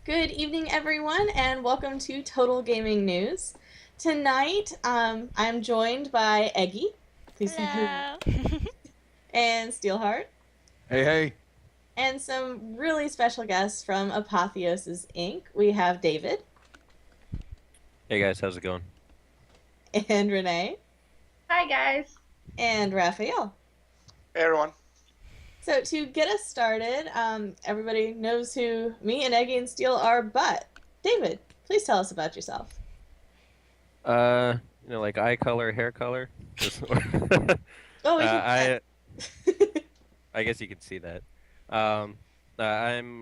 Good evening, everyone, and welcome to Total Gaming News. Tonight, I'm joined by Eggy, please say hello, Hello. and Steelheart, Hey, hey. and some really special guests from Apotheosis Inc. We have David Hey guys, how's it going? and Renee Hi guys. and Rafael. Hey everyone. So to get us started, everybody knows who me and Eggy and Steel are, but David, please tell us about yourself. Like eye color, hair color. Oh, we I can. I guess you could see that. Um, I'm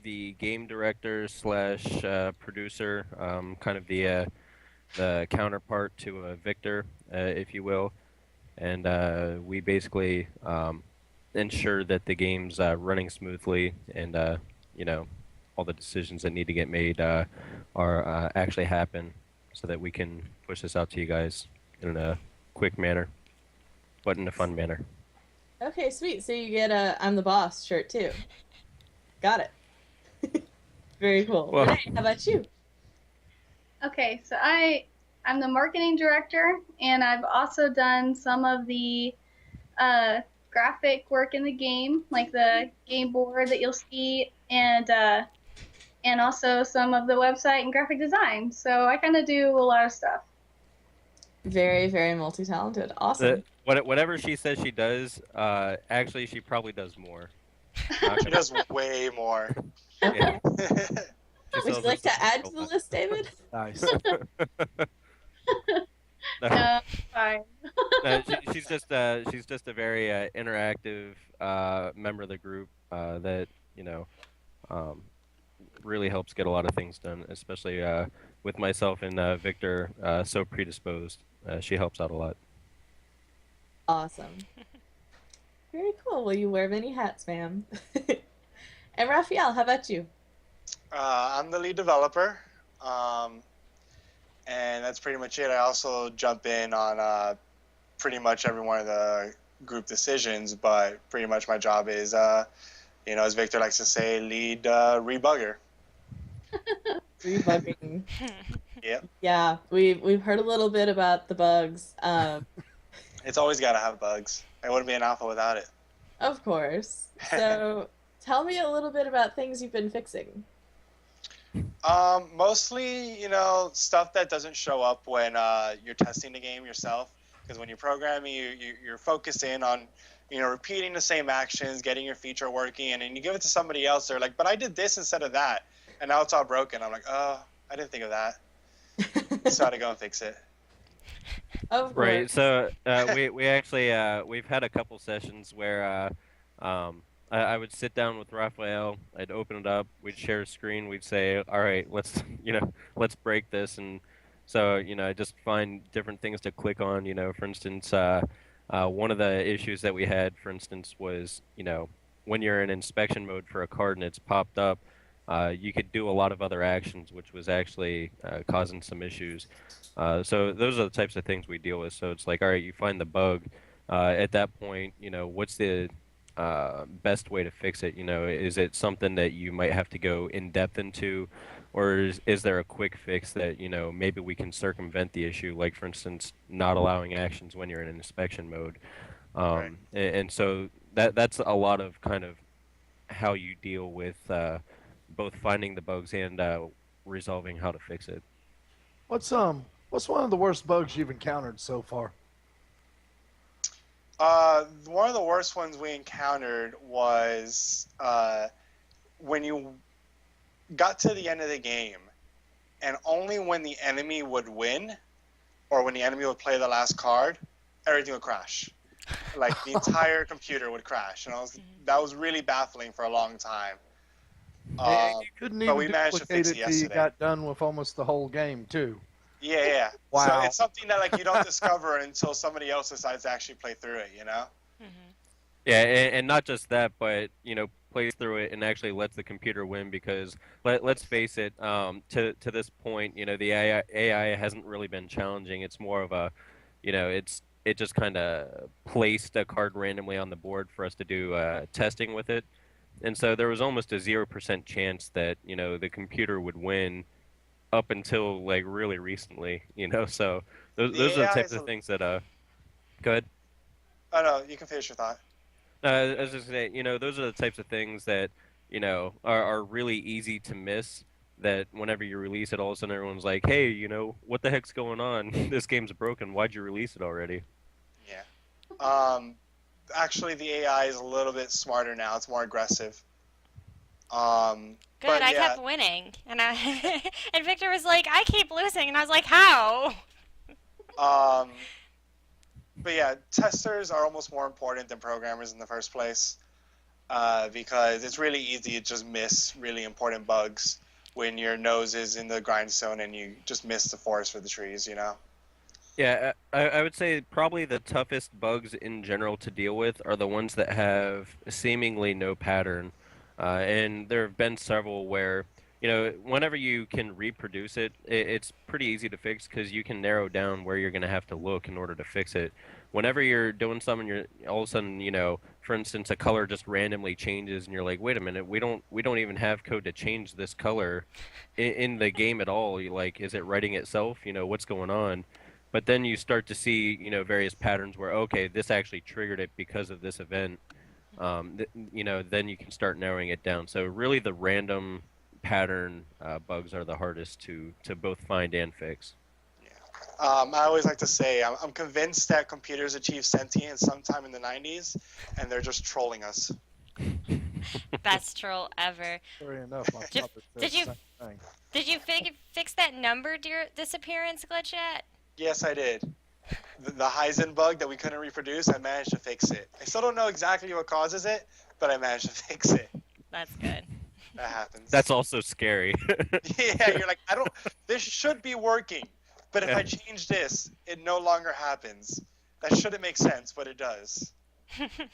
the game director slash producer, kind of the counterpart to Victor, if you will, and we basically ensure that the game's running smoothly and you know all the decisions that need to get made are actually happen, so that we can push this out to you guys in a quick manner, but in a fun manner. Okay, sweet. So you get a I'm the boss shirt too. Got it. Very cool. Well, Renee, how about you? Okay, so I'm the marketing director, and I've also done some of the graphic work in the game, like the game board that you'll see, and also some of the website and graphic design. So I kind of do a lot of stuff. Very, very multi-talented. Awesome. whatever she says she does, actually she probably does more. She does way more. Yeah, she Would you sells like us to add to a the lot. list, David? Nice. No, fine. She's just a very interactive member of the group that um, really helps get a lot of things done, especially with myself and Victor so predisposed. She helps out a lot. Awesome. Very cool. Well, you wear many hats, ma'am. And Raphael, how about you? I'm the lead developer, and that's pretty much it. I also jump in on pretty much every one of the group decisions, but pretty much my job is, as Victor likes to say, lead rebugger. Rebugging. Yep. Yeah, we've heard a little bit about the bugs. It's always got to have bugs. It wouldn't be an alpha without it. Of course. So tell me a little bit about things you've been fixing. Mostly, stuff that doesn't show up when you're testing the game yourself. Because when you're programming, you're focused in on, repeating the same actions, getting your feature working, and then you give it to somebody else. They're like, but I did this instead of that, and now it's all broken. I'm like, oh, I didn't think of that. So I had to go and fix it. Of Right. course. So we actually we've had a couple sessions where I would sit down with Rafael. I'd open it up. We'd share a screen. We'd say, "All right, let's let's break this." And so I just find different things to click on. For instance, one of the issues that we had, for instance, was when you're in inspection mode for a card and it's popped up, you could do a lot of other actions, which was actually causing some issues. So those are the types of things we deal with. So it's like, all right, you find the bug. At that point, what's the best way to fix it? Is it something that you might have to go in depth into, or is there a quick fix that maybe we can circumvent the issue? Like for instance, not allowing actions when you're in inspection mode. Right. And so that's a lot of kind of how you deal with both finding the bugs and resolving how to fix it. What's one of the worst bugs you've encountered so far? One of the worst ones we encountered was when you got to the end of the game, and only when the enemy would win, or when the enemy would play the last card, everything would crash. Like the entire computer would crash, and that was really baffling for a long time. And you couldn't but we even managed to duplicate fix it it till you yesterday. got done with almost the whole game, too. Yeah. Wow. So it's something that you don't discover until somebody else decides to actually play through it. Yeah, and not just that, but plays through it and actually lets the computer win, because let's face it, to this point, the AI hasn't really been challenging. It's more of a, it just kind of placed a card randomly on the board for us to do testing with it. And so there was almost a 0% chance that, the computer would win up until like really recently, So those The are the AI types is of a, things that go ahead. oh no, you can finish your thought. As I say, those are the types of things that, are really easy to miss. That whenever you release it, all of a sudden everyone's like, "Hey, what the heck's going on? This game's broken. Why'd you release it already?" Yeah. Actually, the AI is a little bit smarter now. It's more aggressive. Good, But I yeah, kept winning. And and Victor was like, I keep losing. And I was like, how? um, but yeah, testers are almost more important than programmers in the first place, because it's really easy to just miss really important bugs when your nose is in the grindstone and you just miss the forest for the trees. Yeah, I would say probably the toughest bugs in general to deal with are the ones that have seemingly no pattern. And there have been several where, whenever you can reproduce it, it's pretty easy to fix because you can narrow down where you're going to have to look in order to fix it. Whenever you're doing something, you're all of a sudden, for instance, a color just randomly changes, and you're like, wait a minute, we don't even have code to change this color in the game at all. Like, is it writing itself? What's going on? But then you start to see, various patterns where, okay, this actually triggered it because of this event. Then you can start narrowing it down. So really, the random pattern bugs are the hardest to both find and fix. I always like to say I'm convinced that computers achieved sentience sometime in the 90s, and they're just trolling us. Best troll ever. Sorry enough, my Did- father said did you- the same thing. Did you fix that number disappearance glitch yet? Yes, I did. The Heisen bug that we couldn't reproduce, I managed to fix it. I still don't know exactly what causes it, but I managed to fix it. That's good. That happens. That's also scary. Yeah, you're like, this should be working, but if Yeah. I change this, it no longer happens. That shouldn't make sense, but it does.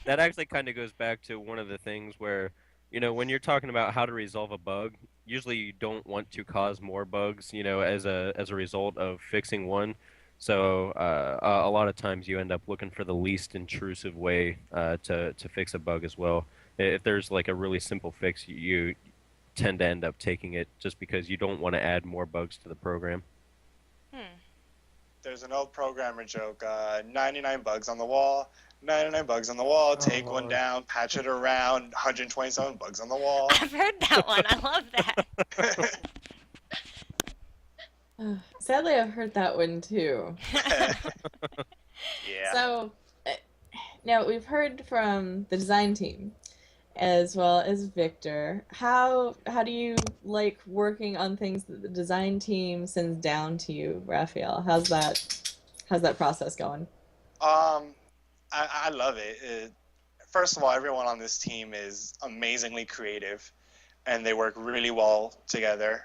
That actually kind of goes back to one of the things where, when you're talking about how to resolve a bug, usually you don't want to cause more bugs, as a result of fixing one. So a lot of times you end up looking for the least intrusive way to fix a bug as well. If there's like a really simple fix, you tend to end up taking it just because you don't want to add more bugs to the program. There's an old programmer joke, 99 bugs on the wall, 99 bugs on the wall, take one Lord. down, patch it around, 127 bugs on the wall. I've heard that one. I love that. Sadly, I've heard that one too. Yeah. So, now we've heard from the design team as well as Victor. How do you like working on things that the design team sends down to you, Rafael? How's that process going? I love it. First of all, everyone on this team is amazingly creative, and they work really well together.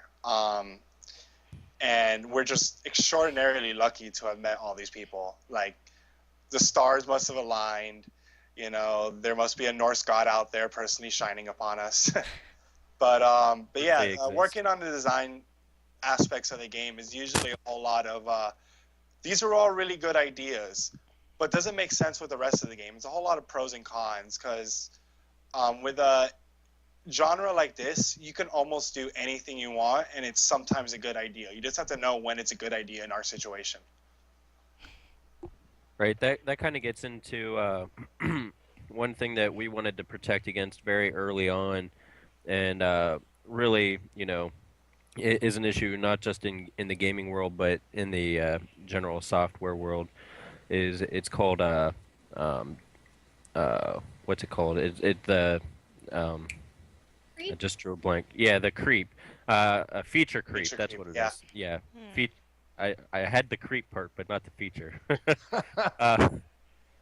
And we're just extraordinarily lucky to have met all these people. Like, the stars must have aligned. There must be a Norse god out there personally shining upon us. but They yeah, exist. working on the design aspects of the game is usually a whole lot of these are all really good ideas, but does it make sense with the rest of the game? It's a whole lot of pros and cons, because with a genre like this, you can almost do anything you want, and it's sometimes a good idea. You just have to know when it's a good idea in our situation. Right, that kind of gets into one thing that we wanted to protect against very early on, and really, is an issue not just in the gaming world, but in the general software world. It's called what's it called? I Creep? just drew a blank. Yeah, the creep. A feature creep. Feature That's creep, what it yeah. is. Yeah. Hmm. I had the creep part, but not the feature.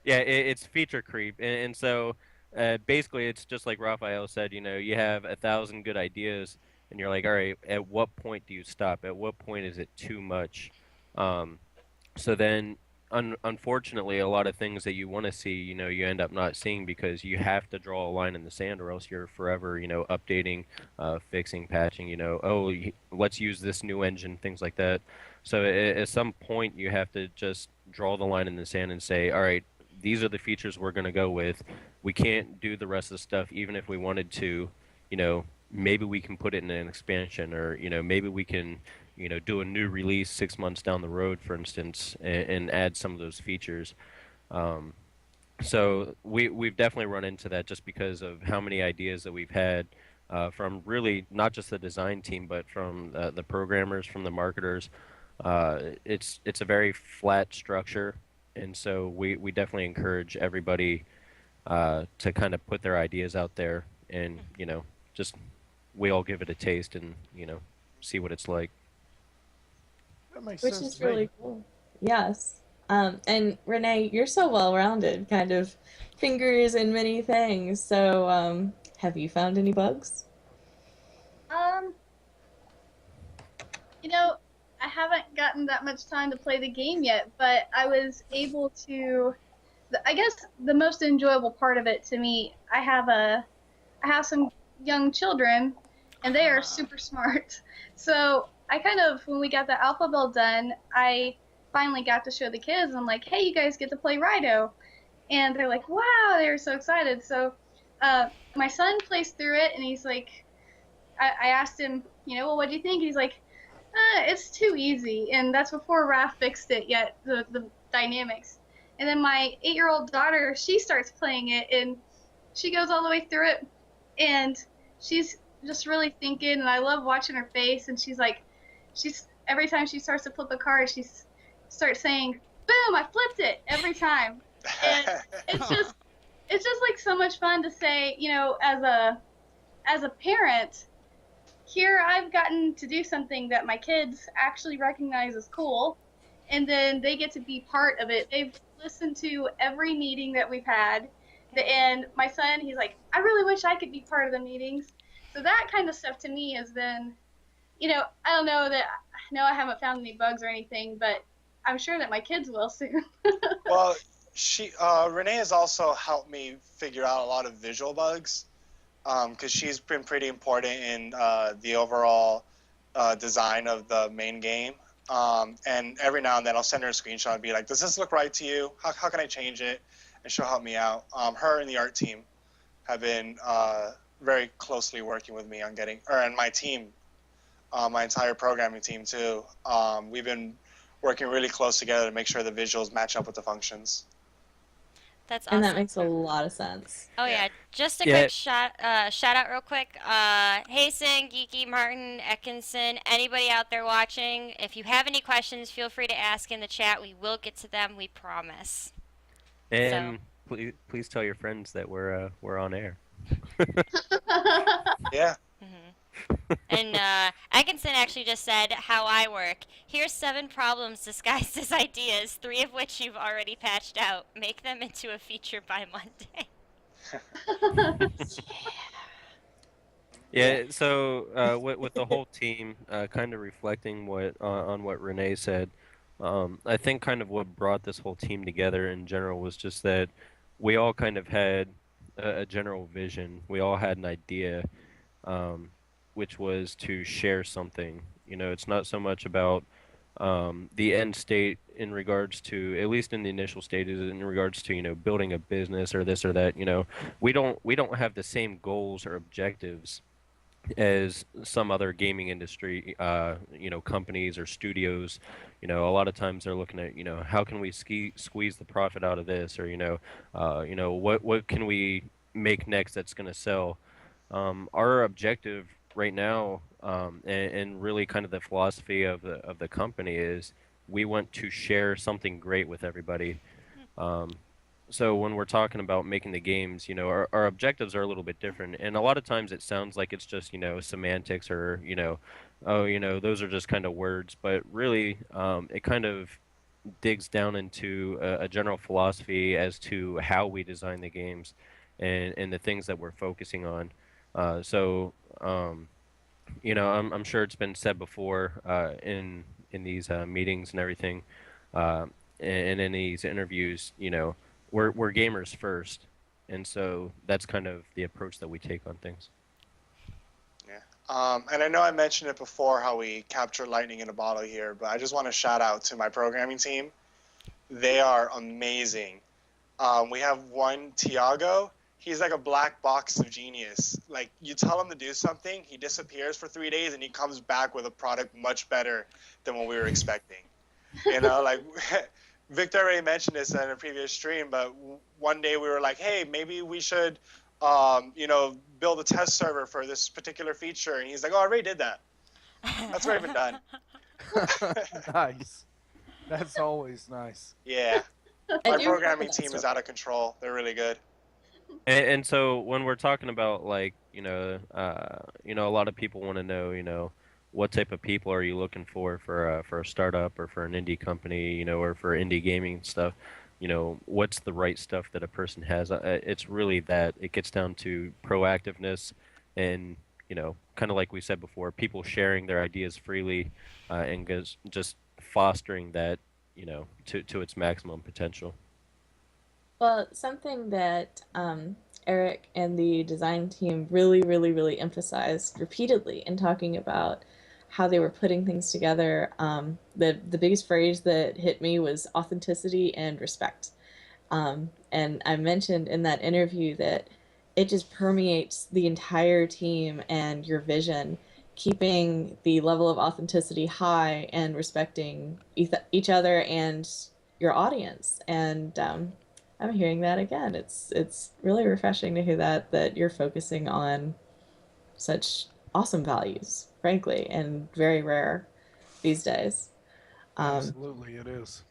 Yeah, it's feature creep, and so basically it's just like Raphael said. You have 1,000 good ideas, and you're like, all right, at what point do you stop? At what point is it too much? So then, unfortunately, a lot of things that you want to see, you end up not seeing because you have to draw a line in the sand, or else you're forever, updating, fixing, patching. Let's use this new engine, things like that. So at some point, you have to just draw the line in the sand and say, all right, these are the features we're going to go with. We can't do the rest of the stuff, even if we wanted to, maybe we can put it in an expansion, or maybe we can do a new release 6 months down the road, for instance, and add some of those features. Um, so we've definitely run into that just because of how many ideas that we've had from really not just the design team, but from the programmers, from the marketers. It's a very flat structure, and so we definitely encourage everybody to kind of put their ideas out there, and just we all give it a taste, and see what it's like. That makes Which sense is to me. really cool. Yes. And Renee, you're so well-rounded, kind of fingers in many things. So, have you found any bugs? Um, you know, I haven't gotten that much time to play the game yet, but I was able to. I guess the most enjoyable part of it to me, I have some young children, and they are super smart. So I kind of, when we got the alpha build done, I finally got to show the kids. I'm like, hey, you guys get to play Raido, and they're like, wow, they were so excited. So my son plays through it, and he's like, I asked him, well, what do you think? He's like, it's too easy, and that's before Raph fixed it yet, the dynamics. And then my 8-year-old daughter, she starts playing it, and she goes all the way through it, and she's just really thinking, and I love watching her face, and she's like, every time she starts to flip a card, she starts saying, boom, I flipped it, every time. And it's just like so much fun to say, as a parent, here I've gotten to do something that my kids actually recognize as cool, and then they get to be part of it. They've listened to every meeting that we've had, and my son, he's like, I really wish I could be part of the meetings. So that kind of stuff to me has been, I don't know that, no, I haven't found any bugs or anything, but I'm sure that my kids will soon. Well, Renee has also helped me figure out a lot of visual bugs, because she's been pretty important in the overall design of the main game. And every now and then I'll send her a screenshot and be like, does this look right to you? How can I change it? And she'll help me out. Her and the art team have been very closely working with me on and my team, my entire programming team too. We've been working really close together to make sure the visuals match up with the functions. That's And that awesome. makes a lot of sense. Oh yeah, just a Yeah. quick shout out real quick. Hasten, Geeky, Martin, Atkinson, anybody out there watching, if you have any questions, feel free to ask in the chat. We will get to them, we promise. And please tell your friends that we're on air. Yeah. And Atkinson actually just said how I work. Here's 7 problems disguised as ideas, 3 of which you've already patched out. Make them into a feature by Monday. Yeah, so with the whole team, kind of reflecting on what Renee said, I think kind of what brought this whole team together in general was just that we all kind of had a general vision. We all had an idea, which was to share something. It's not so much about the end state in regards to, at least in the initial stages, in regards to building a business or this or that. We don't have the same goals or objectives as some other gaming industry, companies or studios. A lot of times they're looking at, how can we squeeze the profit out of this, or what can we make next that's going to sell. Our objective right now, and really kind of the philosophy of the company is we want to share something great with everybody. So when we're talking about making the games, our objectives are a little bit different, and a lot of times it sounds like it's just semantics, or those are just kind of words, but really it kind of digs down into a general philosophy as to how we design the games, and the things that we're focusing on. So I'm sure it's been said before in these meetings and everything, and in these interviews. We're gamers first, and so that's kind of the approach that we take on things. Yeah. And I know I mentioned it before how we capture lightning in a bottle here, but I just want to shout out to my programming team. They are amazing. We have one, Tiago. he's like a black box of genius. Like, you tell him to do something, he disappears for 3 days, and he comes back with a product much better than what we were expecting. You know, like Victor already mentioned this in a previous stream, but one day we were like, hey, maybe we should, you know, build a test server for this particular feature. And he's like, oh, I already did that. That's already been done. Nice. That's always nice. Yeah. I My do programming remember that team is story. out of control. They're really good. And so when we're talking about like, a lot of people want to know, what type of people are you looking for a startup or for an indie company, or for indie gaming stuff, what's the right stuff that a person has? It's really that it gets down to proactiveness and, kind of like we said before, people sharing their ideas freely, and just fostering that, to its maximum potential. Well, something that Eric and the design team really, really, really emphasized repeatedly in talking about how they were putting things together, the biggest phrase that hit me was authenticity and respect. And I mentioned in that interview that it just permeates the entire team and your vision, keeping the level of authenticity high and respecting each other and your audience. And I'm hearing that again. It's really refreshing to hear that you're focusing on such awesome values, frankly, and very rare these days. Absolutely, it is.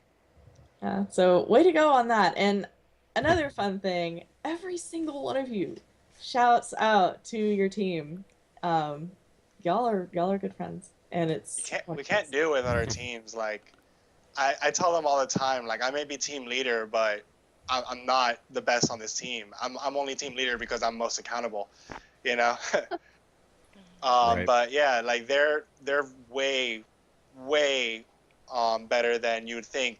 Yeah, so way to go on that. And another fun thing, every single one of you shouts out to your team. Um, y'all are good friends, and it's We can't do it with other teams. Like, I tell them all the time, like, I may be team leader, but I'm not the best on this team. I'm only team leader because I'm most accountable, you know? Right. But yeah, like they're way better than you'd think,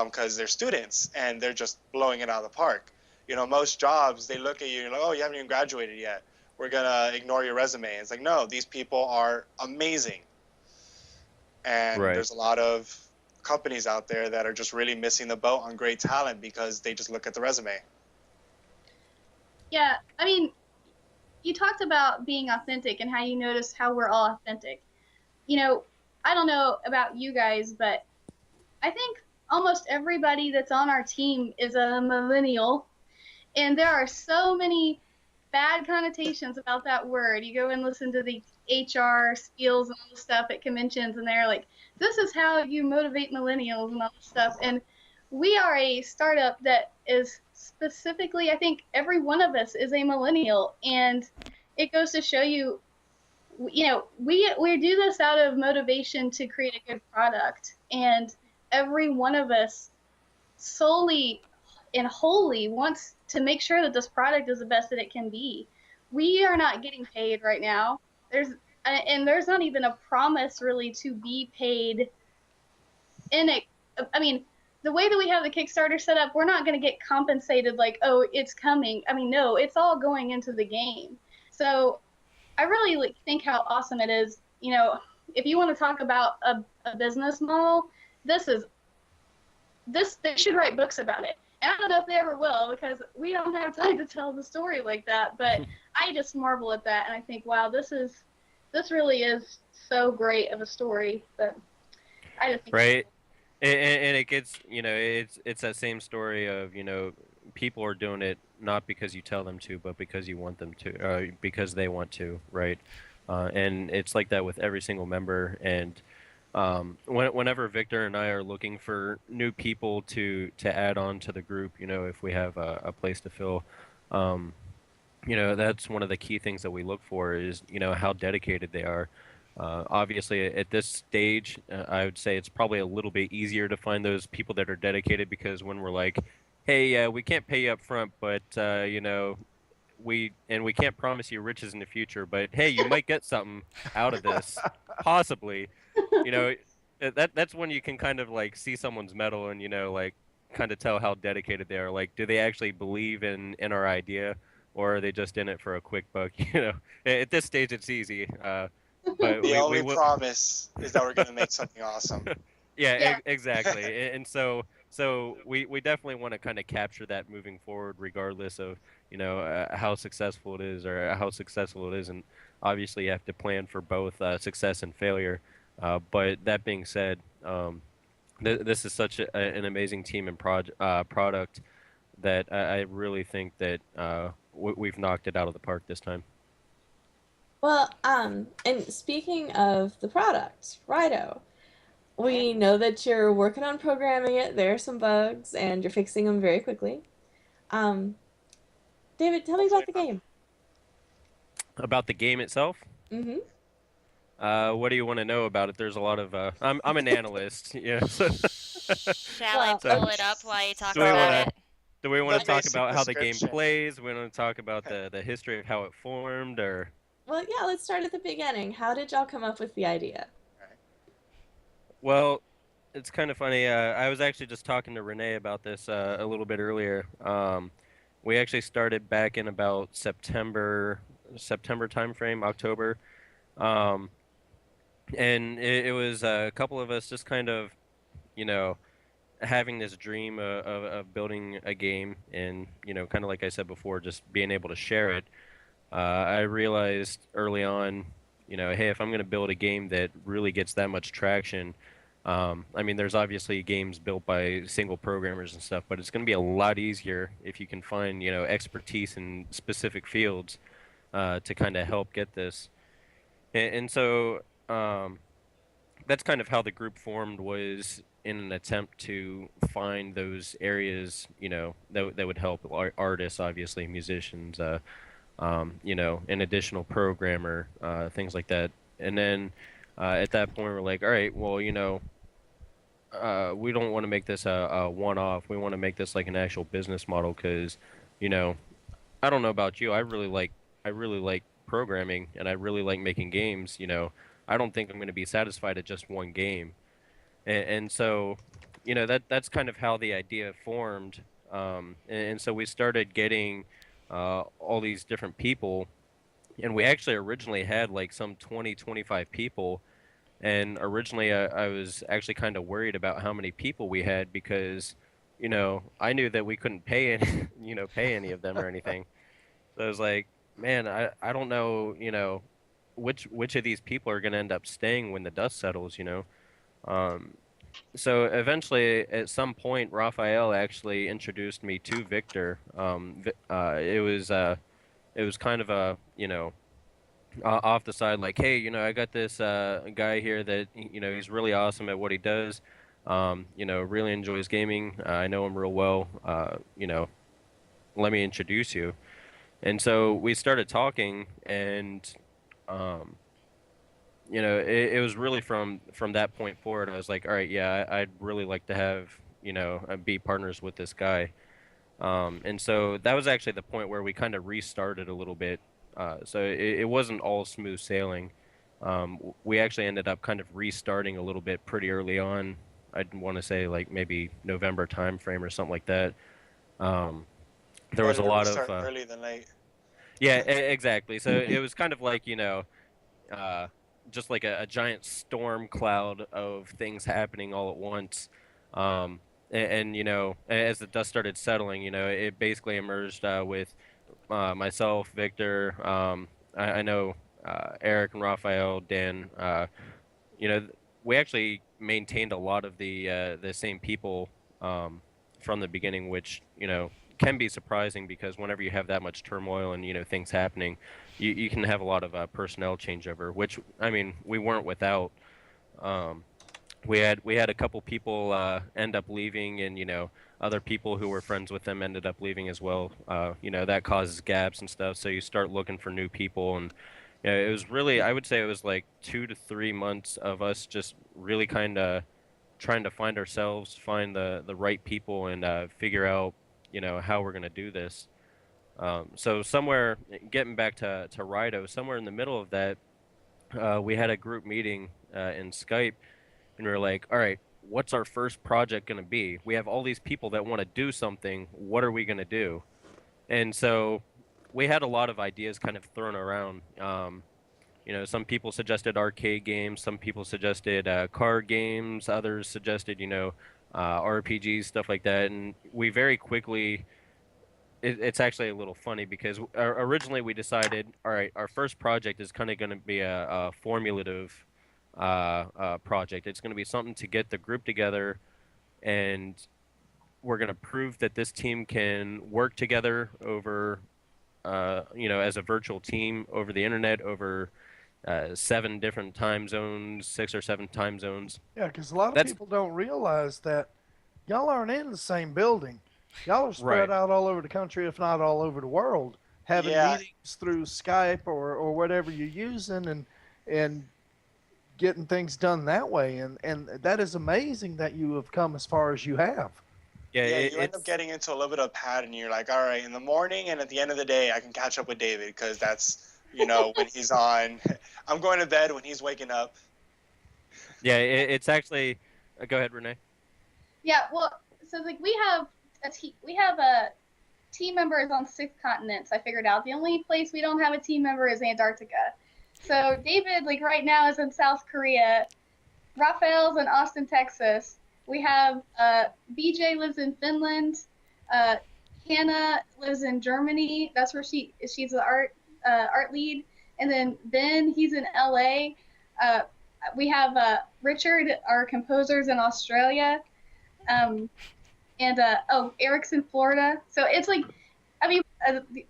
because they're students and they're just blowing it out of the park. You know, most jobs, they look at you and like, oh, you haven't even graduated yet. We're gonna ignore your resume. It's like, no, these people are amazing. And Right. there's a lot of companies out there that are just really missing the boat on great talent because they just look at the resume. Yeah, I mean, you talked about being authentic and how you notice how we're all authentic. You know, I don't know about you guys, but I think almost everybody that's on our team is a millennial, and there are so many bad connotations about that word. You go and listen to the HR spiels and all the stuff at conventions, and they're like, this is how you motivate millennials and all this stuff. And we are a startup that is specifically, I think every one of us is a millennial, and it goes to show you, you know, we do this out of motivation to create a good product, and every one of us solely and wholly wants to make sure that this product is the best that it can be. We are not getting paid right now. There's not even a promise really to be paid in it. I mean, the way that we have the Kickstarter set up, we're not going to get compensated like, oh, it's coming. I mean, no, it's all going into the game. So I really think how awesome it is. You know, if you want to talk about a business model, they should write books about it. And I don't know if they ever will, because we don't have time to tell the story like that. But I just marvel at that, and I think, wow, this really is so great of a story. But I just think Right. And it gets, it's that same story of, people are doing it not because you tell them to, but because you want them to, because they want to, right? And it's like that with every single member. And whenever Victor and I are looking for new people to add on to the group, if we have a place to fill, that's one of the key things that we look for is, how dedicated they are. Obviously, at this stage, I would say it's probably a little bit easier to find those people that are dedicated, because when we're like, hey, we can't pay you up front, but, we can't promise you riches in the future, but hey, you might get something out of this, possibly. That's when you can kind of like see someone's mettle and, like kind of tell how dedicated they are. Like, do they actually believe in our idea, or are they just in it for a quick buck? At this stage, it's easy. But The we only will. promise is that we're going to make something awesome. Yeah, Yeah. exactly. And so So we definitely want to kind of capture that moving forward, regardless of how successful it is or how successful it isn't. Obviously, you have to plan for both success and failure. But that being said, this is such an amazing team and product that I really think that we've knocked it out of the park this time. Well, and speaking of the product, Raido, we know that you're working on programming it. There are some bugs, and you're fixing them very quickly. Um, David, tell me about the game. About the game itself, Mm-hmm. what do you want to know about it? There's a lot of I'm an analyst, yeah. So, Shall I Well, pull it up while you talk do we about want it? to do we want The to talk basic about how the game description. plays? We want to talk about the history of how it formed, or Well, yeah, let's start at the beginning. How did y'all come up with the idea? well, it's kind of funny. I was actually just talking to Renee about this a little bit earlier. We actually started back in about September timeframe, October. Um, and it was a couple of us just kind of, you know, having this dream of building a game and, kind of like I said before, just being able to share it. I realized early on, hey, if I'm going to build a game that really gets that much traction, I mean, there's obviously games built by single programmers and stuff, but it's going to be a lot easier if you can find, expertise in specific fields to kind of help get this. And so that's kind of how the group formed, was in an attempt to find those areas, that would help artists, obviously musicians, an additional programmer, things like that. And then at that point, we're like, all right, well, we don't want to make this a one-off. We want to make this like an actual business model because, you know, I don't know about you. I really like programming and I really like making games. I don't think I'm going to be satisfied at just one game. And so, that's kind of how the idea formed. And so we started getting all these different people, and we actually originally had like some 20, 25 people. And originally, I was actually kind of worried about how many people we had because, I knew that we couldn't pay any, pay any of them or anything. So I was like, man, I don't know, which of these people are going to end up staying when the dust settles. Um, so eventually, at some point, Rafael actually introduced me to Victor. It was kind of a, off the side, like, hey, I got this guy here that he's really awesome at what he does. Really enjoys gaming. I know him real well. Let me introduce you. And so we started talking, and um, it was really from that point forward. I was like, all right, yeah, I'd really like to have be partners with this guy. And so that was actually the point where we kind of restarted a little bit. So it wasn't all smooth sailing. We actually ended up kind of restarting a little bit pretty early on. I'd want to say like maybe November time frame or something like that. Um, there was a Better lot restart of early than late. yeah, exactly. So it was kind of like uh, just like a giant storm cloud of things happening all at once. And as the dust started settling, it basically emerged with myself, Victor. I know Eric and Rafael, Dan. You know, we actually maintained a lot of the same people from the beginning, which can be surprising because whenever you have that much turmoil and things happening, you can have a lot of personnel changeover. Which I mean, we weren't without. Um, we had a couple people end up leaving, and other people who were friends with them ended up leaving as well. That causes gaps and stuff, so you start looking for new people. And it was really, I would say it was like 2 to 3 months of us just really kind of trying to find ourselves, find the right people, and figure out how we're gonna do this. So somewhere, getting back to Raido, somewhere in the middle of that, we had a group meeting in Skype, and we were like, all right, what's our first project going to be? We have all these people that want to do something. What are we going to do? And so we had a lot of ideas kind of thrown around. Some people suggested arcade games, some people suggested card games, others suggested, RPGs, stuff like that, and we very quickly. It's actually a little funny because originally we decided, all right, our first project is kind of going to be a formulative project. It's going to be something to get the group together, and we're going to prove that this team can work together over, as a virtual team over the internet, over 7 different time zones, 6 or 7 time zones. Yeah, because a lot of That's people don't realize that y'all aren't in the same building. Y'all are spread right. out all over the country, if not all over the world, having Yeah, meetings through Skype or whatever you're using, and getting things done that way. And that is amazing that you have come as far as you have. Yeah, yeah, you end up it's getting into a little bit of a pattern. You're like, all right, in the morning and at the end of the day, I can catch up with David because that's, when he's on. I'm going to bed when he's waking up. yeah, it's actually. Go ahead, Renee. Yeah, well, so like we have a team members on 6 continents. I figured out the only place we don't have a team member is Antarctica. So David, like right now, is in South Korea. Rafael's in Austin, Texas. We have BJ lives in Finland. Uh, Hannah lives in Germany. That's where she's the art lead. And then Ben, he's in LA. Uh, we have Richard, our composer's in Australia. Um, and Eric's in Florida. So it's like, I mean,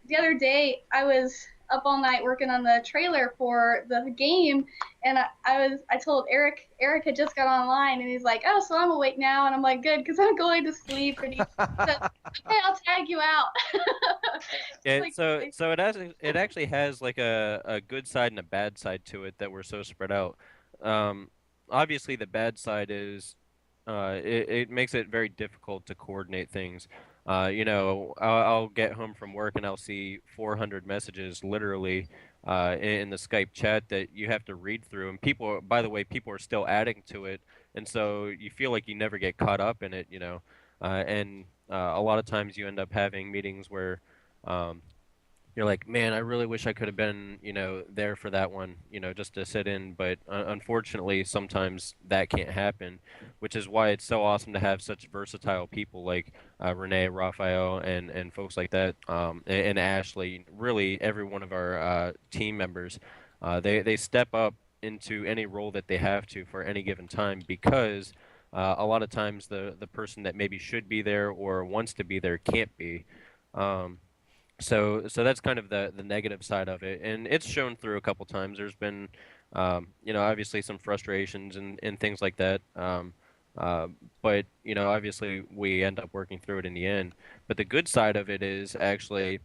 the other day I was up all night working on the trailer for the game, and I told Eric had just got online, and he's like, oh, so I'm awake now, and I'm like, good, because I'm going to sleep, and he said, okay, I'll tag you out. Yeah, Like, so it actually has like a good side and a bad side to it that we're so spread out. Um, Obviously the bad side is it makes it very difficult to coordinate things. I'll get home from work and I'll see 400 messages literally in the Skype chat that you have to read through, and by the way, people are still adding to it, and so you feel like you never get caught up in it, and a lot of times you end up having meetings where um, you're like, man, I really wish I could have been, there for that one, just to sit in. But unfortunately, sometimes that can't happen, which is why it's so awesome to have such versatile people like Renee, Rafael, and folks like that, and Ashley. Really, every one of our team members, they step up into any role that they have to for any given time because a lot of times the person that maybe should be there or wants to be there can't be. Um, so that's kind of the negative side of it, and it's shown through a couple times. There's been, obviously some frustrations and things like that. Uh, but obviously we end up working through it in the end. But the good side of it is actually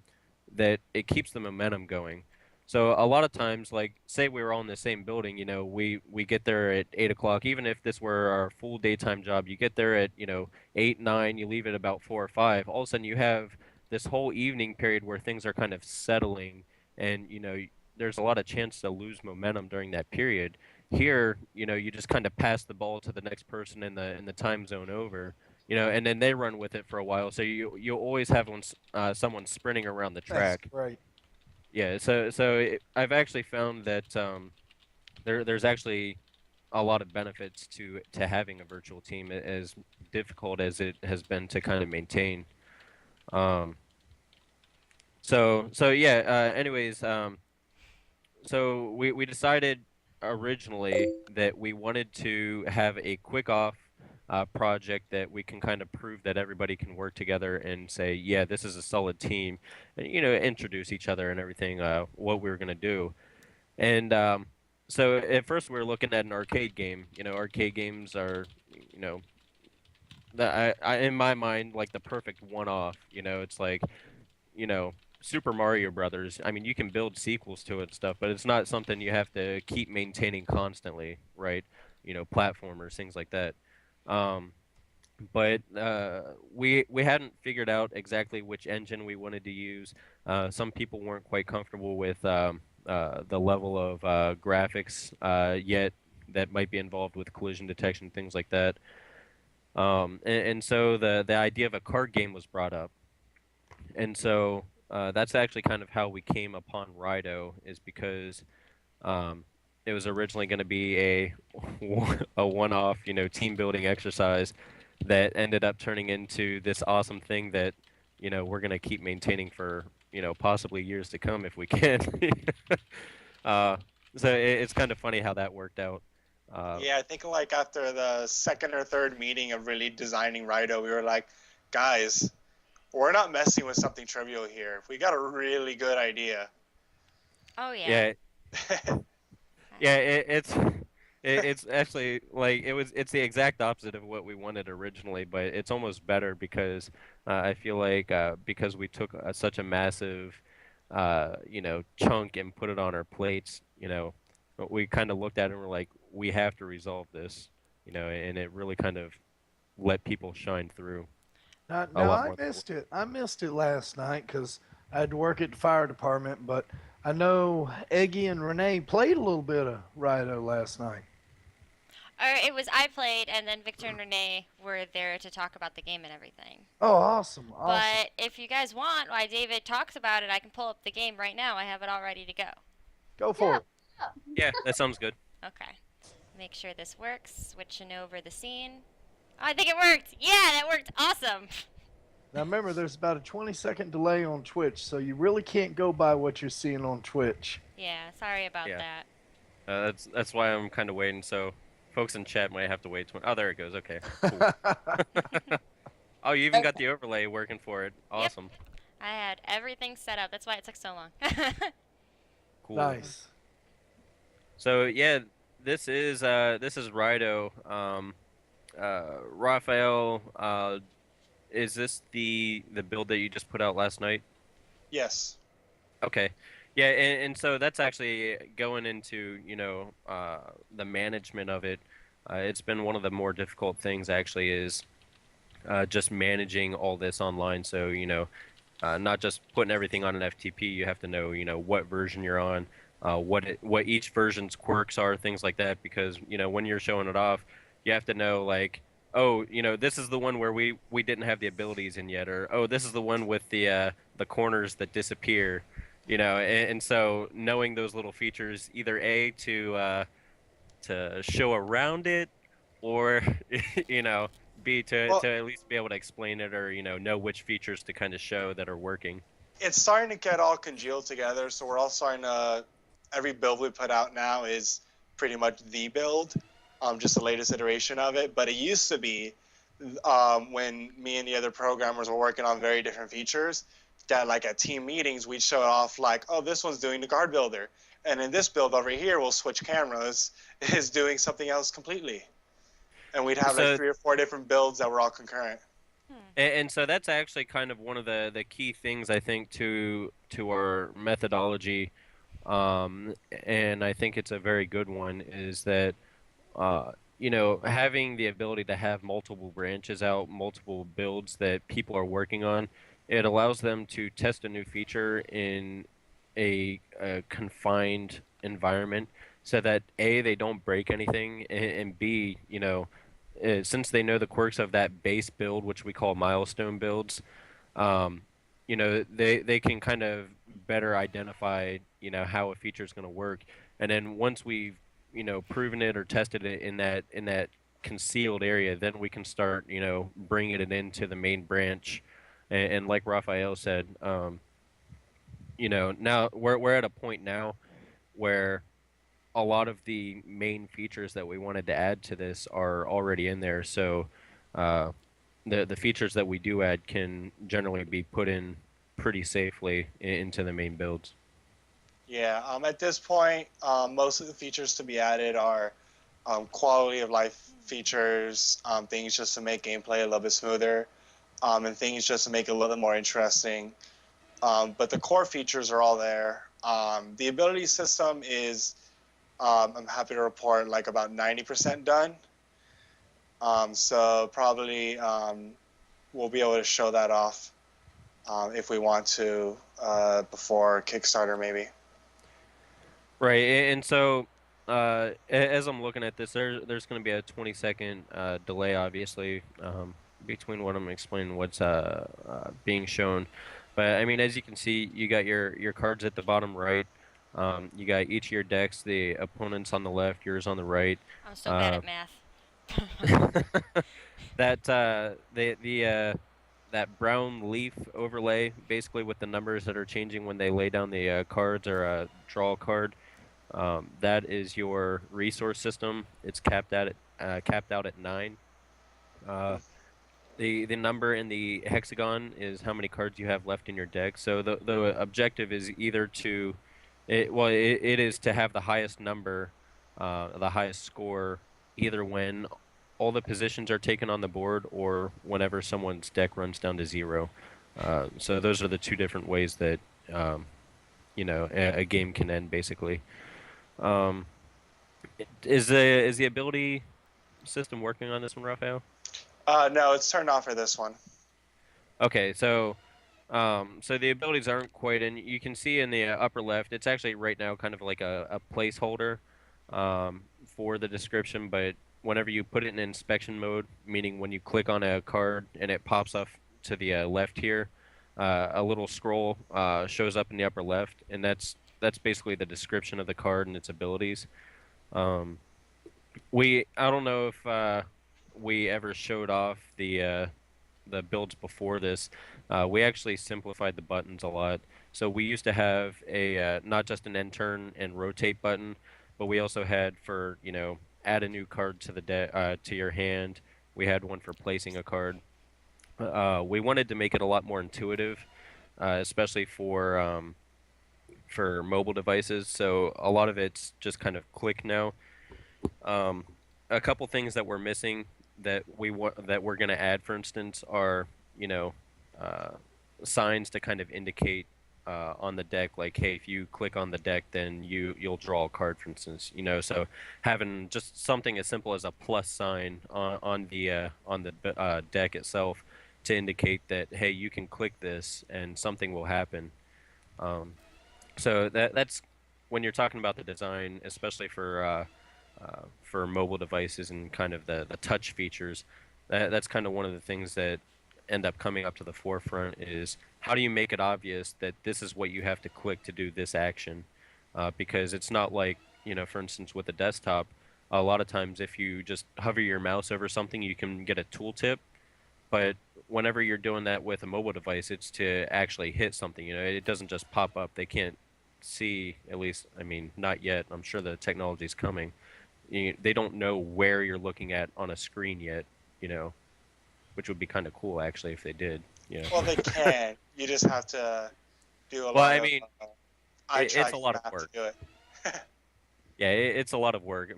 that it keeps the momentum going. So a lot of times, like say we were all in the same building, we get there at 8 o'clock. Even if this were our full daytime job, you get there at 8, 9, you leave at about 4 or 5. All of a sudden, you have this whole evening period where things are kind of settling, and there's a lot of chance to lose momentum during that period. Here, you just kind of pass the ball to the next person in the time zone over, and then they run with it for a while. So you'll always have someone sprinting around the That's track. great. Yeah. I've actually found that there's actually a lot of benefits to having a virtual team, as difficult as it has been to kind of maintain. Um, so yeah. Anyways, so we decided originally that we wanted to have a quick off project that we can kind of prove that everybody can work together and say, yeah, this is a solid team, and introduce each other and everything, what we were gonna do. And so at first we were looking at an arcade game. Arcade games are, you know, in my mind, like the perfect one-off. It's like, you know, Super Mario Brothers. I mean, you can build sequels to it and stuff, but it's not something you have to keep maintaining constantly, right? Platformers, things like that. Um, but we hadn't figured out exactly which engine we wanted to use. Some people weren't quite comfortable with the level of graphics yet that might be involved with collision detection, things like that. And so the idea of a card game was brought up, and so that's actually kind of how we came upon Raido, is because it was originally going to be a a one-off, team building exercise that ended up turning into this awesome thing that, we're gonna keep maintaining for, possibly years to come if we can. uh, so it's kind of funny how that worked out. Yeah, I think like after the second or third meeting of really designing Raido, we were like, guys, we're not messing with something trivial here. We got a really good idea. Oh yeah. Yeah, yeah, it's actually like it's the exact opposite of what we wanted originally, but it's almost better because I feel like because we took such a massive chunk and put it on our plates, we kind of looked at it and we're like, we have to resolve this, and it really kind of let people shine through a Now lot I more. missed it. I missed it last night because I had to work at the fire department. But I know Eggy and Renee played a little bit of Raido last night. Or it was I played, and then Victor and Renee were there to talk about the game and everything. Oh, awesome, awesome. But if you guys want, while David talks about it, I can pull up the game right now. I have it all ready to go. Go for it. Yeah, that sounds good. Okay. Make sure this works. Switching over the scene. Oh, I think it worked. Yeah, that worked. Awesome. Now remember, there's about a 20-second delay on Twitch, so you really can't go by what you're seeing on Twitch. Yeah, sorry about Yeah. that. That's why I'm kind of waiting. So folks in chat might have to wait. Oh, there it goes. Okay. Cool. Oh, you even got the overlay working for it. Awesome. I had everything set up. That's why it took so long. Cool. Nice. So yeah, this is Raido. Rafael, is this the build that you just put out last night? Yes. Okay. Yeah, and so that's actually going into, the management of it. It's been one of the more difficult things actually is just managing all this online. So, not just putting everything on an FTP, you have to know, what version you're on, what each version's quirks are, things like that, because, when you're showing it off, you have to know like, oh, this is the one where we didn't have the abilities in yet, or oh, this is the one with the corners that disappear. And so knowing those little features, either A, to show around it, or B, Well, to at least be able to explain it, or know which features to kind of show that are working. it's starting to get all congealed together, so we're all starting to. Every build we put out now is pretty much the build, just the latest iteration of it. But it used to be when me and the other programmers were working on very different features, that like at team meetings we'd show off like, oh, this one's doing the guard builder, and in this build over here we'll switch cameras is doing something else completely, and we'd have So- like 3 or 4 different builds that were all concurrent. And so that's actually kind of one of the key things I think to our methodology, and I think it's a very good one, is that having the ability to have multiple branches out, multiple builds that people are working on, it allows them to test a new feature in a confined environment, so that A, they don't break anything, and B, since they know the quirks of that base build, which we call milestone builds, they can kind of better identify, how a feature is going to work. And then once we've, proven it or tested it in that concealed area, then we can start, bringing it into the main branch. And like Rafael said, now we're at a point now where a lot of the main features that we wanted to add to this are already in there. So the features that we do add can generally be put in pretty safely into the main builds. Yeah, at this point, most of the features to be added are quality of life features, things just to make gameplay a little bit smoother, and things just to make it a little bit more interesting. But the core features are all there. The ability system is, I'm happy to report, like about 90% done. So probably we'll be able to show that off if we want to before Kickstarter maybe. Right, and so as I'm looking at this, there's going to be a 20-second delay, obviously, between what I'm explaining and what's being shown. But I mean, as you can see, you got your cards at the bottom right. You got each of your decks, the opponents on the left, yours on the right. I'm so bad at math. That that brown leaf overlay, basically with the numbers that are changing when they lay down the cards or draw a card. That is your resource system. It's capped out at 9. Uh, the number in the hexagon is how many cards you have left in your deck. So the objective is either to it is to have the highest number, the highest score, either when all the positions are taken on the board or whenever someone's deck runs down to 0. So those are the two different ways that a game can end basically. Um, is the ability system working on this one, Rafael? No, it's turned off for this one. Okay, so the abilities aren't quite in. You can see in the upper left, it's actually right now kind of like a placeholder for the description, but whenever you put it in inspection mode, meaning when you click on a card and it pops up to the left here, a little scroll shows up in the upper left, and that's basically the description of the card and its abilities. I don't know if we ever showed off the builds before this. We actually simplified the buttons a lot. So we used to have a not just an end turn and rotate button, but we also had for add a new card to to your hand. We had one for placing a card. We wanted to make it a lot more intuitive, especially for mobile devices. So a lot of it's just kind of click now. A couple things that we're missing that we're going to add, for instance, are uh, signs to kind of indicate on the deck, like, hey, if you click on the deck, then you'll draw a card, for instance. So having just something as simple as a plus sign on the deck itself to indicate that, hey, you can click this and something will happen. So that's when you're talking about the design, especially for mobile devices and kind of the touch features. That's kind of one of the things that end up coming up to the forefront is how do you make it obvious that this is what you have to click to do this action? Because it's not like, for instance, with a desktop, a lot of times if you just hover your mouse over something, you can get a tooltip. But whenever you're doing that with a mobile device, it's to actually hit something. It doesn't just pop up. They can't see, at least, I mean, not yet. I'm sure the technology's coming. They don't know where you're looking at on a screen yet, which would be kind of cool actually if they did. Well, they can. You just have to do a Well, lot I of mean, eye it's a tracking lot of math work. to do it. Yeah, it's a lot of work.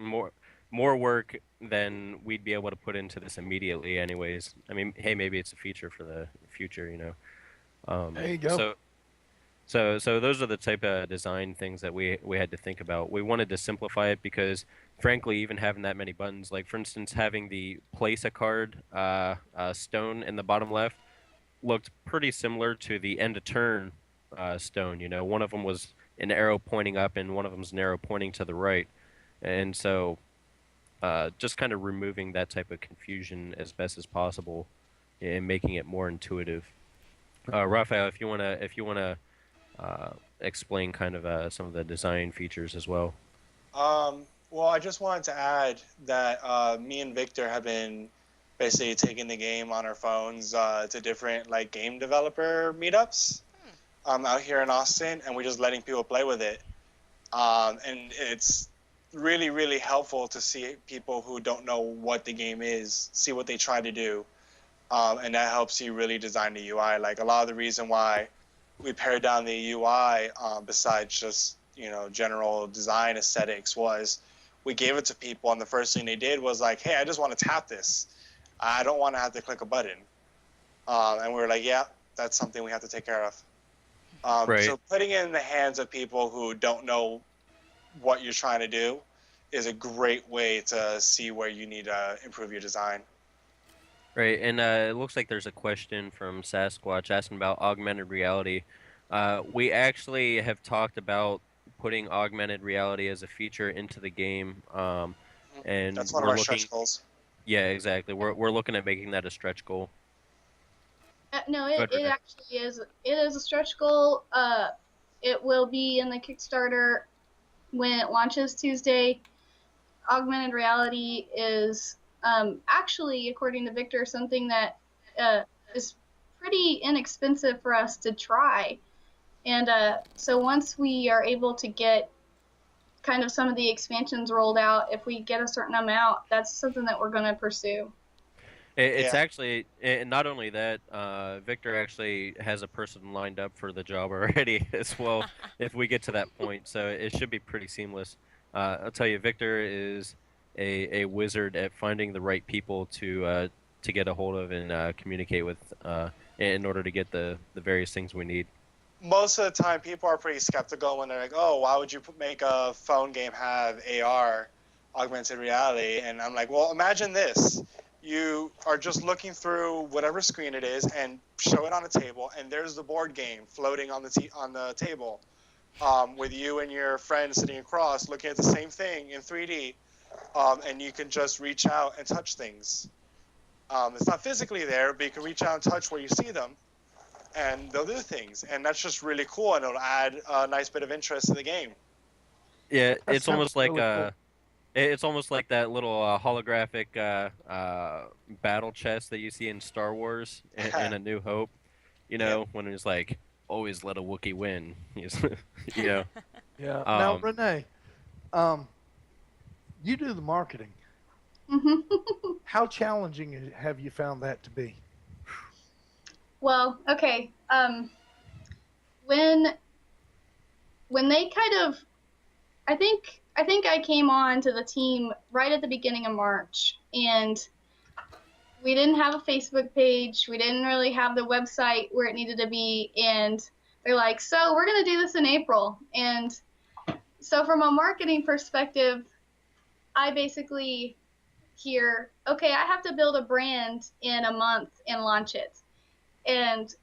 More work than we'd be able to put into this immediately, anyways. I mean, hey, maybe it's a feature for the future. There you go. So those are the type of design things that we had to think about. We wanted to simplify it because, frankly, even having that many buttons, like for instance, having the place a card stone in the bottom left looked pretty similar to the end of turn stone. One of them was an arrow pointing up and one of them's an arrow pointing to the right, and so just kind of removing that type of confusion as best as possible and making it more intuitive. Rafael, if you wanna explain kind of some of the design features as well. Well, I just wanted to add that me and Victor have been basically taking the game on our phones to different game developer meetups out here in Austin, and we're just letting people play with it. And it's really, really helpful to see people who don't know what the game is, see what they try to do. And that helps you really design the UI. Like a lot of the reason why we pared down the UI, besides just general design aesthetics, was we gave it to people, and the first thing they did was like, "Hey, I just want to tap this. I don't want to have to click a button." And we were like, "Yeah, that's something we have to take care of." Right. So putting it in the hands of people who don't know what you're trying to do is a great way to see where you need to improve your design. Right, and it looks like there's a question from Sasquatch asking about augmented reality. We actually have talked about putting augmented reality as a feature into the game, and That's one of we're our looking. stretch goals. Yeah, exactly. We're looking at making that a stretch goal. No, Go ahead, it Renee. actually is. It is a stretch goal. It will be in the Kickstarter when it launches Tuesday. Augmented reality is actually, according to Victor, something that is pretty inexpensive for us to try. And so once we are able to get kind of some of the expansions rolled out, if we get a certain amount, that's something that we're going to pursue. It's Yeah. actually, and not only that, Victor actually has a person lined up for the job already as well. If we get to that point, so it should be pretty seamless. I'll tell you, Victor is a wizard at finding the right people to get a hold of and communicate with in order to get the various things we need. Most of the time, people are pretty skeptical when they're like, "Oh, why would you make a phone game have AR, augmented reality?" And I'm like, "Well, imagine this: you are just looking through whatever screen it is and show it on a table, and there's the board game floating on the table, with you and your friend sitting across, looking at the same thing in 3D, and you can just reach out and touch things. It's not physically there, but you can reach out and touch where you see them." And they'll do things, and that's just really cool, and it'll add a nice bit of interest to the game. Yeah, That it's sounds almost like really cool. it's almost like that little holographic battle chest that you see in Star Wars in A New Hope. You know, when it's like, always let a Wookiee win. You know. Yeah. Now, Um, Renee, you do the marketing. Mm-hmm. How challenging have you found that to be? Well, okay. When they kind of, I think I came on to the team right at the beginning of March, and we didn't have a Facebook page. We didn't really have the website where it needed to be, and they're like, "So we're gonna do this in April." And so from a marketing perspective, I basically hear, "Okay, I have to build a brand in a month and launch it." And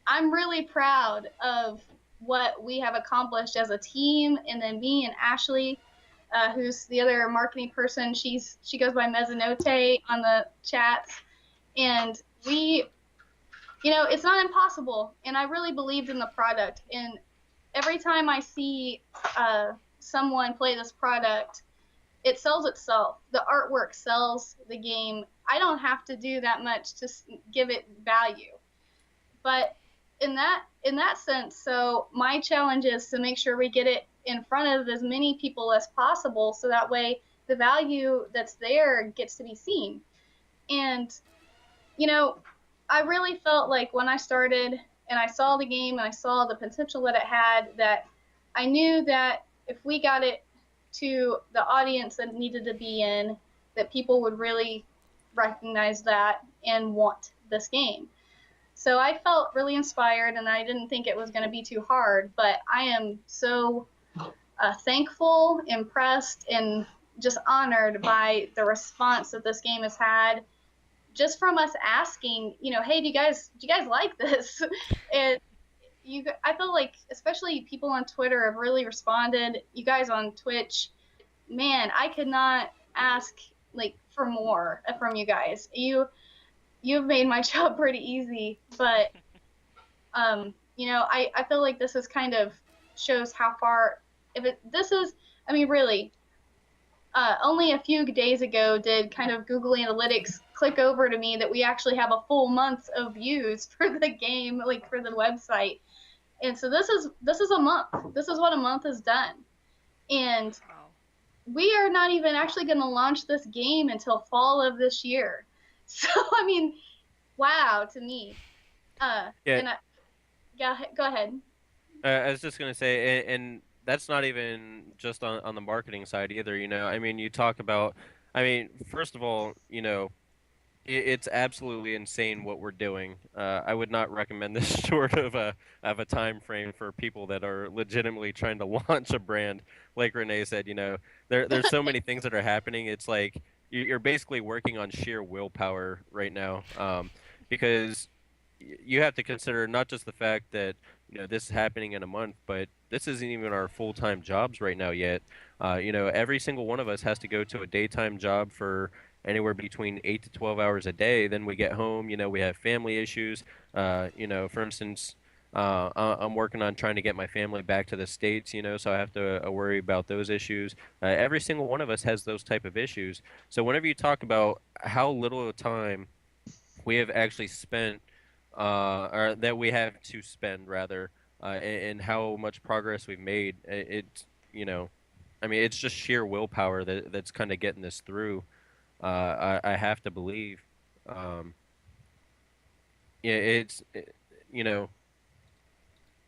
I'm really proud of what we have accomplished as a team. And then me and Ashley, who's the other marketing person, she goes by Mezzanote on the chats. And we, it's not impossible. And I really believed in the product. And every time I see someone play this product, it sells itself. The artwork sells the game. I don't have to do that much to give it value. But in that sense, so my challenge is to make sure we get it in front of as many people as possible, so that way the value that's there gets to be seen. And I really felt like when I started and I saw the game and I saw the potential that it had, that I knew that if we got it to the audience that it needed to be in, that people would really recognize that and want this game. So I felt really inspired, and I didn't think it was going to be too hard, but I am so thankful, impressed, and just honored by the response that this game has had, just from us asking, "Hey, do you guys like this?" And I feel like, especially people on Twitter have really responded. You guys on Twitch, man, I could not ask for more from you guys. You've made my job pretty easy, but I feel like this is kind of shows how far. Really, only a few days ago did kind of Google Analytics click over to me that we actually have a full month of views for the game, for the website. And so this is a month. This is what a month has done. And we are not even actually going to launch this game until fall of this year. So, wow, to me. Yeah. And go ahead. I was just gonna say, and that's not even just on the marketing side either. You talk about, first of all, it's absolutely insane what we're doing. I would not recommend this short of a time frame for people that are legitimately trying to launch a brand. Like Renee said, there's so many things that are happening. It's like you're basically working on sheer willpower right now, because you have to consider not just the fact that this is happening in a month, but this isn't even our full-time jobs right now yet. Every single one of us has to go to a daytime job for anywhere between 8 to 12 hours a day. Then we get home, we have family issues. For instance, I'm working on trying to get my family back to the States, so I have to worry about those issues. Every single one of us has those type of issues. So whenever you talk about how little time we have actually spent, or that we have to spend rather, and how much progress we've made, I mean, it's just sheer willpower that's kind of getting this through. I have to believe. Um, yeah, you know,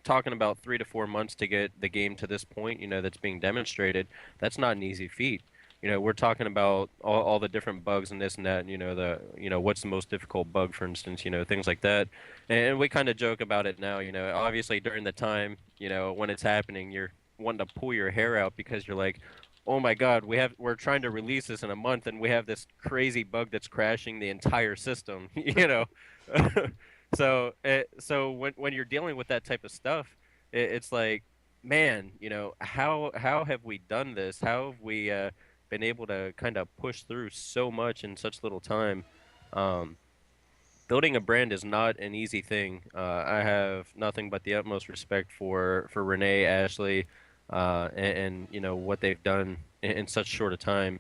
talking about 3 to 4 months to get the game to this point, that's being demonstrated, that's not an easy feat. We're talking about all the different bugs and this and that, and, what's the most difficult bug, for instance, things like that. And we kind of joke about it now, obviously during the time, when it's happening, you're wanting to pull your hair out because you're like, oh my God, we're trying to release this in a month and we have this crazy bug that's crashing the entire system, So when you're dealing with that type of stuff, it's like, man, how have we done this? How have we been able to kind of push through so much in such little time? Um, Building a brand is not an easy thing. I have nothing but the utmost respect for Renee, Ashley, and what they've done in such short a time.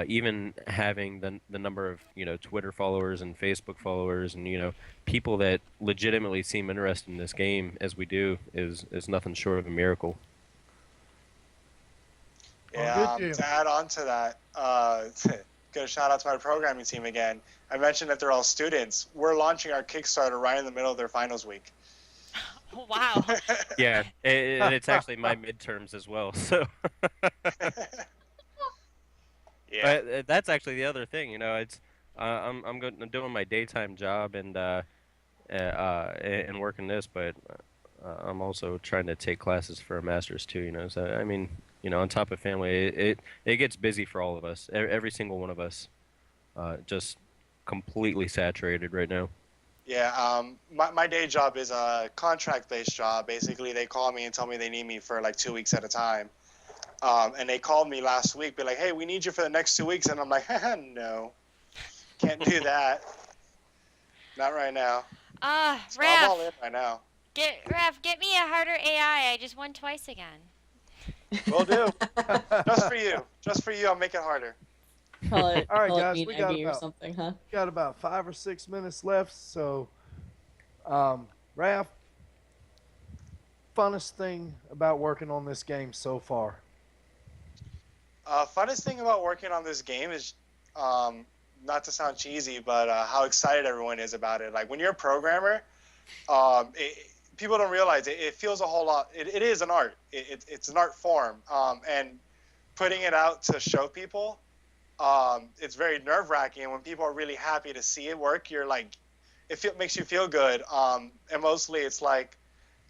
Even having the number of Twitter followers and Facebook followers and people that legitimately seem interested in this game as we do is nothing short of a miracle. Well, Yeah, to add on to that, give a shout out to my programming team again. I mentioned that they're all students. We're launching our Kickstarter right in the middle of their finals week. Oh, wow. Yeah, and it's actually my midterms as well. So, Yeah. but that's actually the other thing. It's I'm doing my daytime job and working this, but I'm also trying to take classes for a master's too. So I mean, on top of family, it gets busy for all of us. Every single one of us, just completely saturated right now. Yeah, my day job is a contract-based job. Basically, they call me and tell me they need me for like 2 weeks at a time. And they called me last week, be like, hey, we need you for the next 2 weeks. And I'm like, no, can't do that. Not right now. So I'm all in right now. Get me a harder AI. I just won twice again. Will do. Just for you, I'll make it harder. Call it, All right, call it guys, Mean we got Eggy or about something, huh? about 5 or 6 minutes left. So, Raph, funnest thing about working on this game so far? Funnest thing about working on this game is, not to sound cheesy, but how excited everyone is about it. Like when you're a programmer, people don't realize it feels a whole lot. It is an art. It's an art form, and putting it out to show people, it's very nerve-wracking. And when people are really happy to see it work, you're like, makes you feel good. And mostly it's like,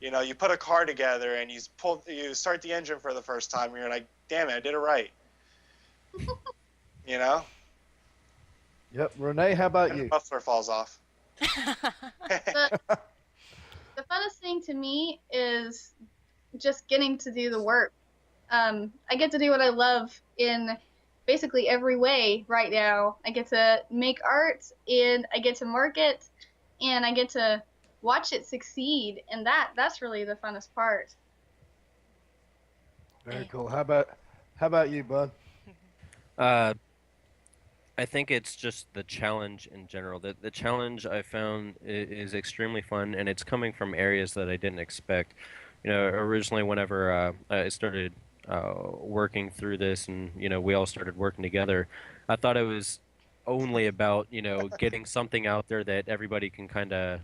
you put a car together and you start the engine for the first time, and you're like, damn it, I did it right. Yep. Renee, how about And the you? muffler falls off. The funnest thing to me is just getting to do the work. I get to do what I love in basically every way right now. I get to make art, and I get to market, and I get to watch it succeed, and that's really the funnest part. Very cool. How about you, bud? I think it's just the challenge in general. The challenge I found is extremely fun, and it's coming from areas that I didn't expect. Originally, whenever I started working through this, and we all started working together, I thought it was only about getting something out there that everybody can kind of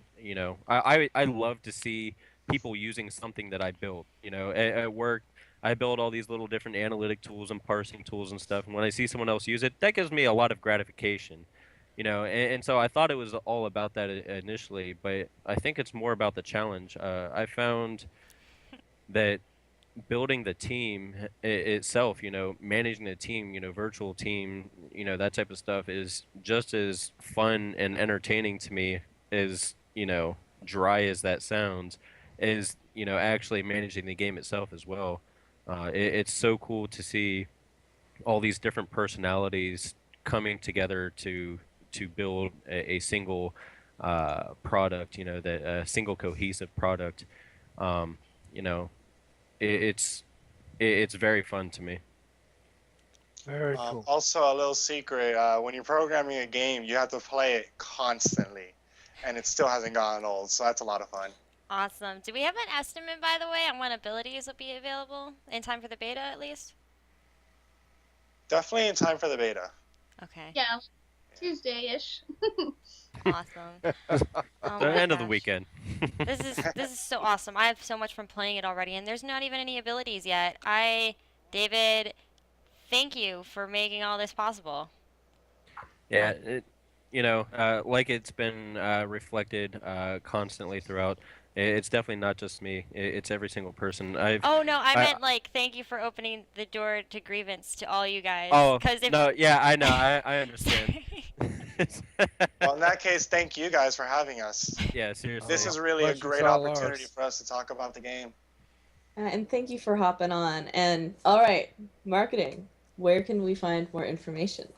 I love to see people using something that I built. At work, I build all these little different analytic tools and parsing tools and stuff. And when I see someone else use it, that gives me a lot of gratification, and so I thought it was all about that initially, but I think it's more about the challenge. I found that building the team itself, managing the team, virtual team, that type of stuff is just as fun and entertaining to me as, dry as that sounds, is, actually managing the game itself as well. It's so cool to see all these different personalities coming together to build a single product, that single cohesive product. You know, it's very fun to me. Very cool. Also, a little secret: when you're programming a game, you have to play it constantly, and it still hasn't gotten old. So that's a lot of fun. Awesome. Do we have an estimate, by the way, on when abilities will be available in time for the beta, at least? Definitely in time for the beta. Okay. Yeah, Tuesday-ish. Awesome. Oh The my end of the gosh. weekend. This is so awesome. I have so much fun playing it already, and there's not even any abilities yet. David, thank you for making all this possible. Yeah, like it's been reflected constantly throughout. It's definitely not just me. It's every single person. Oh no, I I- meant like thank you for opening the door to grievance to all you guys. Oh, 'Cause if... no, yeah, I know. I understand. Well, in that case, thank you guys for having us. Yeah, seriously. This is really a Pleasure's great all opportunity ours. for us to talk about the game. And thank you for hopping on. And all right, marketing. Where can we find more information?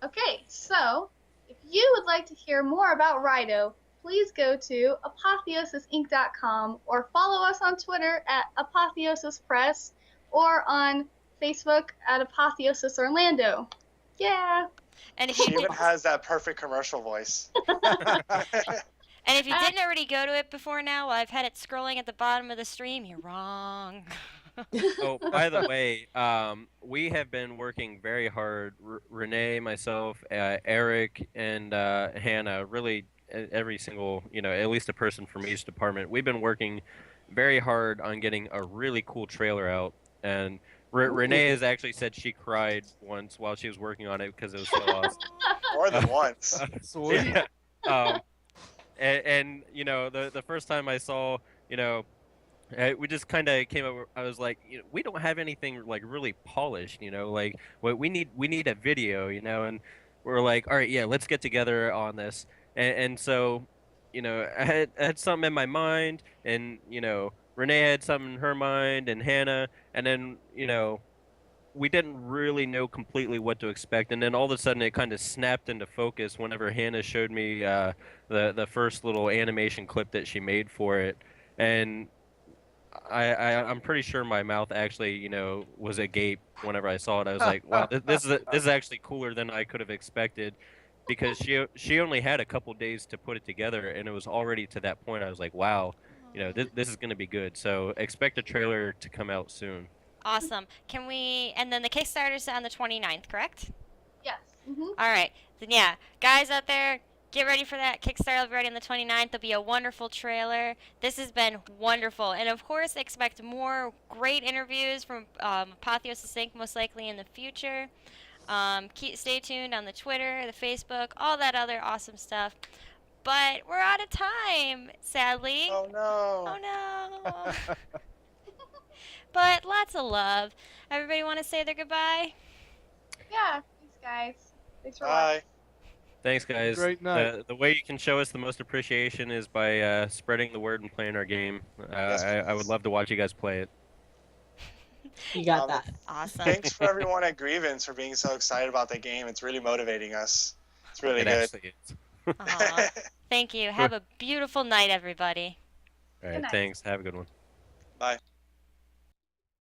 Okay, so if you would like to hear more about Raido, please go to apotheosisinc.com or follow us on Twitter at Apotheosis Press or on Facebook at Apotheosis Orlando. Yeah. And if She you even has that perfect commercial voice. and if you didn't already go to it before now, while I've had it scrolling at the bottom of the stream, you're wrong. Oh, by the way, we have been working very hard. Renee, myself, Eric, and Hannah. Really, every single, at least a person from each department. We've been working very hard on getting a really cool trailer out. And Renee has actually said she cried once while she was working on it because it was so awesome. More than once. Sweet. Yeah. And the first time I saw, we just kind of came up. I was like, we don't have anything like really polished, like what we need a video, and we're like, all right, yeah, let's get together on this. And so, I had something in my mind, and Renee had something in her mind, and Hannah, and then we didn't really know completely what to expect, and then all of a sudden it kind of snapped into focus whenever Hannah showed me the first little animation clip that she made for it, and I'm pretty sure my mouth actually was agape whenever I saw it. I was like, wow, this is actually cooler than I could have expected, because she only had a couple days to put it together, and it was already to that point. I was like, wow, this is gonna be good. So expect a trailer to come out soon. Awesome. And then the Kickstarter's on the 29th, correct? Yes. Mm-hmm. All right. Then yeah, guys out there, get ready for that. Kickstarter will be ready on the 29th. There'll be a wonderful trailer. This has been wonderful. And of course, expect more great interviews from Apotheosis Inc. most likely in the future. Stay tuned on the Twitter, the Facebook, all that other awesome stuff. But we're out of time, sadly. Oh no. Oh no. But lots of love. Everybody want to say their goodbye? Yeah. Thanks, guys. Thanks for Bye. watching. Thanks, guys. Great night. The way you can show us the most appreciation is by spreading the word and playing our game. I would love to watch you guys play it. You got that. Awesome. Thanks for everyone at Grievance for being so excited about the game. It's really motivating us. It's really It good. actually is. Aw. Thank you. Have a beautiful night, everybody. All right, Good night. thanks. Have a good one. Bye.